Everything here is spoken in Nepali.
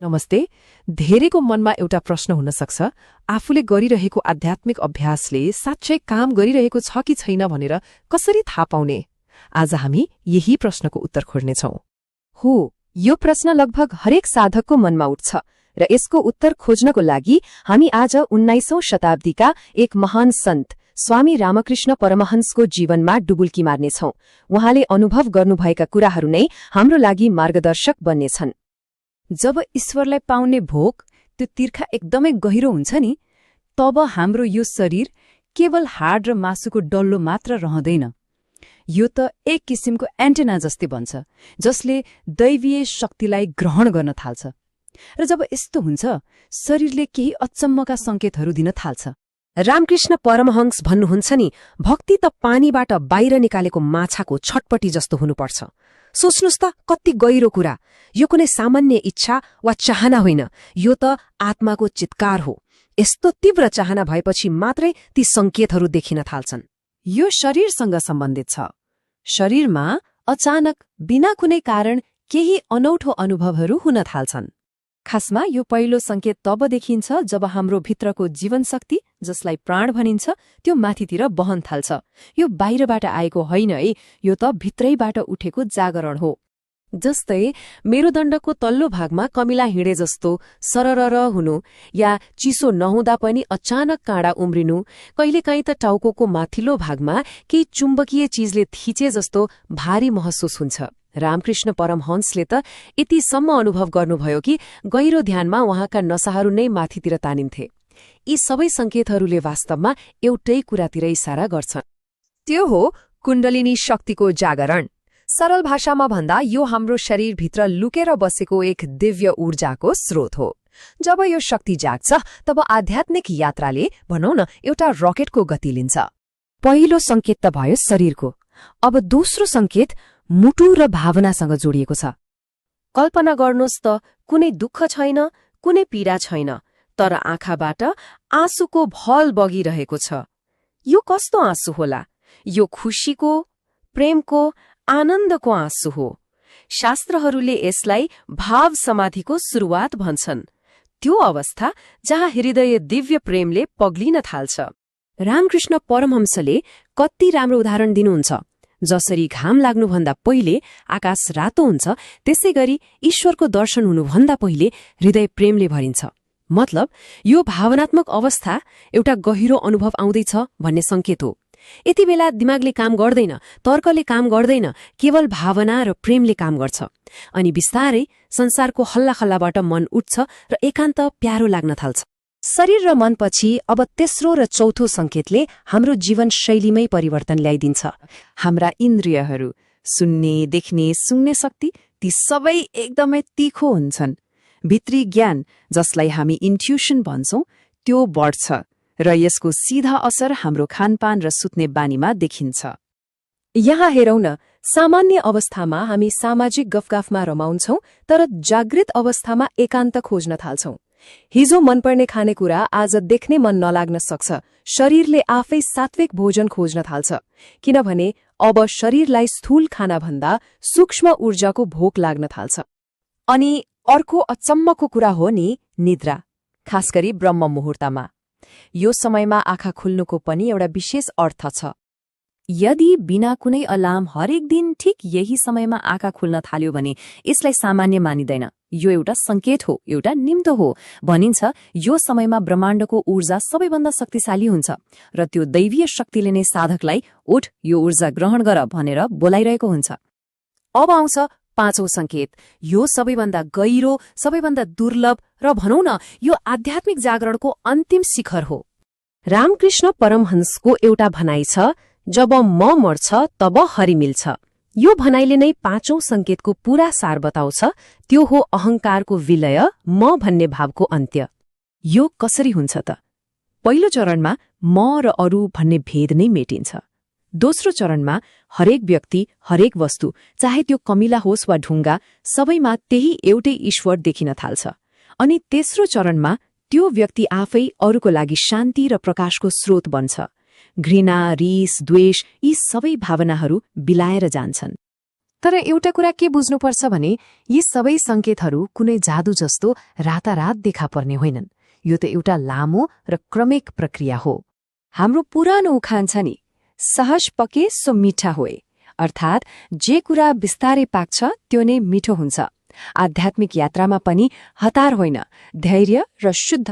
नमस्ते। धेरैको मनमा एउटा प्रश्न हुन सक्छ, आफूले गरिरहेको आध्यात्मिक अभ्यासले साँच्चै काम गरिरहेको छ कि छैन भनेर कसरी थाहा पाउने? आज हामी यही प्रश्नको उत्तर खोज्नेछौं। हो, यो प्रश्न लगभग हरेक साधकको मनमा उठ्छ र यसको उत्तर खोज्नको लागि हामी आज 19औं शताब्दीका एक महान सन्त स्वामी रामकृष्ण परमहंसको जीवनमा डुबुल्की मार्नेछौं। उहाँले अनुभव गर्नुभएका कुराहरू नै हाम्रो लागि मार्गदर्शक बन्नेछन्। जब ईश्वरलाई पाउने भोक त्यो तिर्खा एकदमै गहिरो हुन्छ नि, तब हाम्रो यो शरीर केवल हाड र मासुको डल्लो मात्र रहँदैन। यो त एक किसिमको एन्टेना जस्तै बन्छ, जसले दैवीय शक्तिलाई ग्रहण गर्न थाल्छ। र जब यस्तो हुन्छ, शरीरले केही अचम्मका संकेतहरू दिन थाल्छ। रामकृष्ण परमहंस भन्नुहुन्छ नि, भक्ति त पानीबाट बाहिर निकालेको माछाको छटपटी जस्तो हुनुपर्छ। सोच्नुस् त कति गहिरो कुरा। यो कुनै सामान्य इच्छा वा चाहना होइन, यो त आत्माको चित्कार हो। यस्तो तीव्र चाहना भएपछि मात्रै ती संकेतहरू देखिन थाल्छन्। यो शरीरसँग सम्बन्धित छ। शरीरमा अचानक बिना कुनै कारण केही अनौठो अनुभवहरू हुन थाल्छन्। खासमा यो पहिलो संकेत तब देखिन्छ जब हाम्रो भित्रको जीवनशक्ति, जसलाई प्राण भनिन्छ, त्यो माथितिर बहन थाल्छ। यो बाहिरबाट आएको होइन है, यो त भित्रैबाट उठेको जागरण हो। जस्तै मेरुदण्डको तल्लो भागमा कमिला हिँडे जस्तो सररर हुनु, या चिसो नहुँदा पनि अचानक काँडा उम्रिनु, कहिलेकाहीँ त टाउकोको माथिल्लो भागमा केही चुम्बकीय चीजले थिचे जस्तो भारी महसुस हुन्छ। रामकृष्ण परमहंसले त यतिसम्म अनुभव गर्नुभयो कि गहिरो ध्यानमा उहाँका नसाहरू नै माथितिर तानिन्थे। यी सबै संकेतहरूले वास्तवमा एउटै कुरातिर इशारा गर्छन्। त्यो हो कुण्डलिनी शक्तिको जागरण। सरल भाषामा भन्दा यो हाम्रो शरीरभित्र लुकेर बसेको एक दिव्य ऊर्जाको स्रोत हो। जब यो शक्ति जाग्छ, तब आध्यात्मिक यात्राले, भनौं न, एउटा रकेटको गति लिन्छ। पहिलो संकेत त भयो शरीरको। अब दोस्रो संकेत मुटु र भावनासँग जोडिएको छ। कल्पना गर्नुहोस् त, कुनै दुःख छैन, कुनै पीडा छैन, तर आँखाबाट आँसुको भल बगिरहेको छ। यो कस्तो आँसु होला? यो खुशीको, प्रेमको, आनन्दको आँसु हो। शास्त्रहरूले यसलाई भाव समाधिको सुरुवात भन्छन्। त्यो अवस्था जहाँ हृदय दिव्य प्रेमले पग्लिन थाल्छ। रामकृष्ण परमहंसले कति राम्रो उदाहरण दिनुहुन्छ। जसरी घाम लाग्नुभन्दा पहिले आकाश रातो हुन्छ, त्यसै गरी ईश्वरको दर्शन हुनुभन्दा पहिले हृदय प्रेमले भरिन्छ। मतलब यो भावनात्मक अवस्था एउटा गहिरो अनुभव आउँदैछ भन्ने संकेत हो। यति बेला दिमागले काम गर्दैन, तर्कले काम गर्दैन, केवल भावना र प्रेमले काम गर्छ। अनि बिस्तारै संसारको हल्लाखल्लाबाट मन उठ्छ र एकान्त प्यारो लाग्न थाल्छ। शरीर र मनपछि अब तेस्रो र चौथो संकेतले हाम्रो जीवनशैलीमै परिवर्तन ल्याइदिन्छ। हाम्रा इन्द्रियहरू, सुन्ने, देख्ने, सुङ्ने शक्ति, ती सबै एकदमै तीखो हुन्छन्। भित्री ज्ञान, जसलाई हामी इन्ट्युसन भन्छौं, त्यो बढ्छ र यसको सीधा असर हाम्रो खानपान र सुत्ने बानीमा देखिन्छ। यहाँ हेरौं न, सामान्य अवस्थामा हामी सामाजिक गफगाफमा रमाउँछौं, तर जागृत अवस्थामा एकान्त खोज्न थाल्छौं। हिजो मनपर्ने खानेकुरा आज देख्ने मन नलाग्न सक्छ। शरीरले आफै सात्विक भोजन खोज्न थाल्छ, किनभने अब शरीरलाई स्थूल खानाभन्दा सूक्ष्म ऊर्जाको भोक लाग्न थाल्छ। अनि अर्को अचम्मको कुरा हो नि, निद्रा, खास गरी ब्रह्म मुहुर्तमा। यो समयमा आँखा खुल्नुको पनि एउटा विशेष अर्थ छ। यदि बिना कुनै अलार्म हरेक दिन ठिक यही समयमा आँखा खुल्न थाल्यो भने यसलाई सामान्य मानिदैन। यो एउटा संकेत हो, एउटा निम्तो हो। भनिन्छ यो समयमा ब्रह्माण्डको ऊर्जा सबैभन्दा शक्तिशाली हुन्छ र त्यो दैवीय शक्तिले नै साधकलाई उठ, यो ऊर्जा ग्रहण गर भनेर बोलाइरहेको हुन्छ। अब आउँछ पाँचौं संकेत। यो सबैभन्दा गहिरो, सबैभन्दा दुर्लभ र भनौं न, यो आध्यात्मिक जागरणको अन्तिम शिखर हो। रामकृष्ण परमहंसको एउटा भनाइ छ, जब म मर्छ तब हरि मिल्छ। यो भनाइले नै पाँचौं संकेतको पूरा सार बताउँछ। त्यो हो अहंकारको विलय, म भन्ने भावको अन्त्य। यो कसरी हुन्छ त? पहिलो चरणमा म र अरू भन्ने भेद नै मेटिन्छ। दोस्रो चरणमा हरेक व्यक्ति, हरेक वस्तु, चाहे त्यो कमिला होस् वा ढुङ्गा, सबैमा त्यही एउटै ईश्वर देखिन थाल्छ। अनि तेस्रो चरणमा त्यो व्यक्ति आफै अरूको लागि शान्ति र प्रकाशको स्रोत बन्छ। घृणा, रिस, द्वेष, यी सबै भावनाहरू बिलाएर जान्छन्। तर एउटा कुरा के बुझ्नुपर्छ भने यी सबै संकेतहरू कुनै जादु जस्तो रातारात देखा पर्ने होइनन्। यो त एउटा लामो र क्रमिक प्रक्रिया हो। हाम्रो पुरानो उखान छ नि, सहज पके सो मिठा होए, अर्थात् जे कुरा बिस्तारै पाक्छ त्यो नै मिठो हुन्छ। आध्यात्मिक यात्रामा पनि हतार होइन, धैर्य र शुद्ध